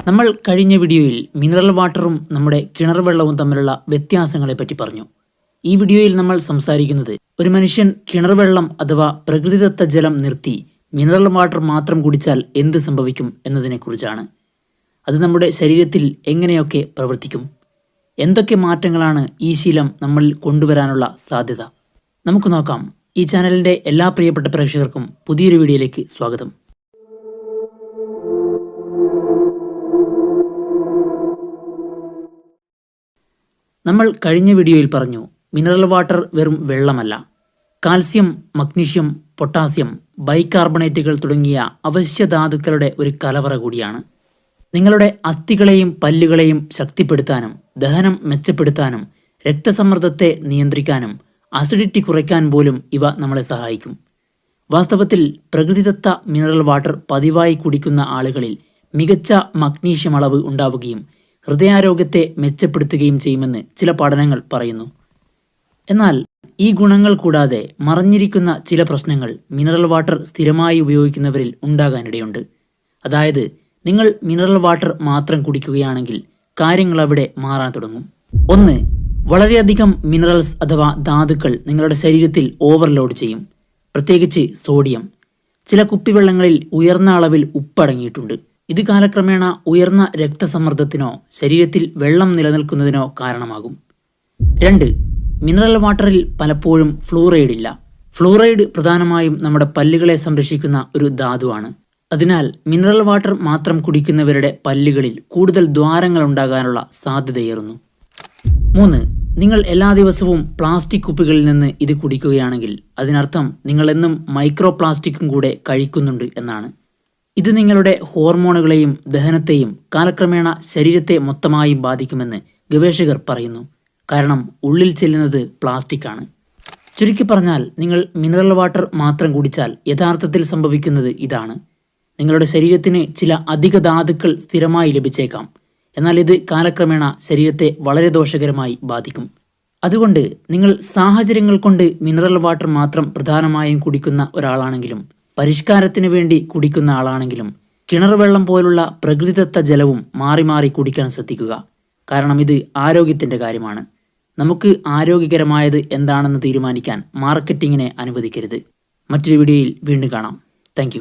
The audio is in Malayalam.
നമ്മൾ കഴിഞ്ഞ വീഡിയോയിൽ മിനറൽ വാട്ടറും നമ്മുടെ കിണർ വെള്ളവും തമ്മിലുള്ള വ്യത്യാസങ്ങളെപ്പറ്റി പറഞ്ഞു. ഈ വീഡിയോയിൽ നമ്മൾ സംസാരിക്കുന്നത് ഒരു മനുഷ്യൻ കിണർ വെള്ളം അഥവാ പ്രകൃതിദത്ത ജലം നിർത്തി മിനറൽ വാട്ടർ മാത്രം കുടിച്ചാൽ എന്ത് സംഭവിക്കും എന്നതിനെക്കുറിച്ചാണ്. അത് നമ്മുടെ ശരീരത്തിൽ എങ്ങനെയൊക്കെ പ്രവർത്തിക്കും, എന്തൊക്കെ മാറ്റങ്ങളാണ് ഈ ശീലം നമ്മളിൽ കൊണ്ടുവരാനുള്ള സാധ്യത, നമുക്ക് നോക്കാം. ഈ ചാനലിൻ്റെ എല്ലാ പ്രിയപ്പെട്ട പ്രേക്ഷകർക്കും പുതിയൊരു വീഡിയോയിലേക്ക് സ്വാഗതം. നമ്മൾ കഴിഞ്ഞ വീഡിയോയിൽ പറഞ്ഞു, മിനറൽ വാട്ടർ വെറും വെള്ളമല്ല, കാൽസ്യം, മഗ്നീഷ്യം, പൊട്ടാസ്യം, ബൈകാർബണേറ്റുകൾ തുടങ്ങിയ അവശ്യധാതുക്കളുടെ ഒരു കലവറ കൂടിയാണ്. നിങ്ങളുടെ അസ്ഥികളെയും പല്ലുകളെയും ശക്തിപ്പെടുത്താനും ദഹനം മെച്ചപ്പെടുത്താനും രക്തസമ്മർദ്ദത്തെ നിയന്ത്രിക്കാനും അസിഡിറ്റി കുറയ്ക്കാൻ പോലും ഇവ നമ്മളെ സഹായിക്കും. വാസ്തവത്തിൽ പ്രകൃതിദത്ത മിനറൽ വാട്ടർ പതിവായി കുടിക്കുന്ന ആളുകളിൽ മികച്ച മഗ്നീഷ്യം അളവ് ഉണ്ടാവുകയും ഹൃദയാരോഗ്യത്തെ മെച്ചപ്പെടുത്തുകയും ചെയ്യുമെന്ന് ചില പഠനങ്ങൾ പറയുന്നു. എന്നാൽ ഈ ഗുണങ്ങൾ കൂടാതെ മറഞ്ഞിരിക്കുന്ന ചില പ്രശ്നങ്ങൾ മിനറൽ വാട്ടർ സ്ഥിരമായി ഉപയോഗിക്കുന്നവരിൽ ഉണ്ടാകാനിടയുണ്ട്. അതായത്, നിങ്ങൾ മിനറൽ വാട്ടർ മാത്രം കുടിക്കുകയാണെങ്കിൽ കാര്യങ്ങൾ അവിടെ മാറാൻ തുടങ്ങും. ഒന്ന്, വളരെയധികം മിനറൽസ് അഥവാ ധാതുക്കൾ നിങ്ങളുടെ ശരീരത്തിൽ ഓവർലോഡ് ചെയ്യും, പ്രത്യേകിച്ച് സോഡിയം. ചില കുപ്പിവെള്ളങ്ങളിൽ ഉയർന്ന അളവിൽ ഉപ്പടങ്ങിയിട്ടുണ്ട്. ഇത് കാലക്രമേണ ഉയർന്ന രക്തസമ്മർദ്ദത്തിനോ ശരീരത്തിൽ വെള്ളം നിലനിൽക്കുന്നതിനോ കാരണമാകും. 2, മിനറൽ വാട്ടറിൽ പലപ്പോഴും ഫ്ലൂറൈഡ് ഇല്ല. ഫ്ലൂറൈഡ് പ്രധാനമായും നമ്മുടെ പല്ലുകളെ സംരക്ഷിക്കുന്ന ഒരു ധാതുവാണ്. അതിനാൽ മിനറൽ വാട്ടർ മാത്രം കുടിക്കുന്നവരുടെ പല്ലുകളിൽ കൂടുതൽ ദ്വാരങ്ങൾ ഉണ്ടാകാനുള്ള സാധ്യതയേറുന്നു. 3, നിങ്ങൾ എല്ലാ ദിവസവും പ്ലാസ്റ്റിക് കുപ്പികളിൽ നിന്ന് ഇത് കുടിക്കുകയാണെങ്കിൽ അതിനർത്ഥം നിങ്ങൾ എന്നും മൈക്രോ പ്ലാസ്റ്റിക്കും കൂടെ കഴിക്കുന്നുണ്ട് എന്നാണ്. ഇത് നിങ്ങളുടെ ഹോർമോണുകളെയും ദഹനത്തെയും കാലക്രമേണ ശരീരത്തെ മൊത്തമായും ബാധിക്കുമെന്ന് ഗവേഷകർ പറയുന്നു. കാരണം ഉള്ളിൽ ചെല്ലുന്നത് പ്ലാസ്റ്റിക് ആണ്. ചുരുക്കി പറഞ്ഞാൽ, നിങ്ങൾ മിനറൽ വാട്ടർ മാത്രം കുടിച്ചാൽ യഥാർത്ഥത്തിൽ സംഭവിക്കുന്നത് ഇതാണ്: നിങ്ങളുടെ ശരീരത്തിന് ചില അധിക ധാതുക്കൾ സ്ഥിരമായി ലഭിച്ചേക്കാം, എന്നാൽ ഇത് കാലക്രമേണ ശരീരത്തെ വളരെ ദോഷകരമായി ബാധിക്കും. അതുകൊണ്ട് നിങ്ങൾ സാഹചര്യങ്ങൾ കൊണ്ട് മിനറൽ വാട്ടർ മാത്രം പ്രധാനമായും കുടിക്കുന്ന ഒരാളാണെങ്കിലും പരിഷ്കാരത്തിന് വേണ്ടി കുടിക്കുന്ന ആളാണെങ്കിലും കിണർ വെള്ളം പോലുള്ള പ്രകൃതിദത്ത ജലവും മാറി മാറി കുടിക്കാൻ ശ്രദ്ധിക്കുക. കാരണം ഇത് ആരോഗ്യത്തിൻ്റെ കാര്യമാണ്. നമുക്ക് ആരോഗ്യകരമായത് എന്താണെന്ന് തീരുമാനിക്കാൻ മാർക്കറ്റിങ്ങിനെ അനുവദിക്കരുത്. മറ്റൊരു വീഡിയോയിൽ വീണ്ടും കാണാം. താങ്ക്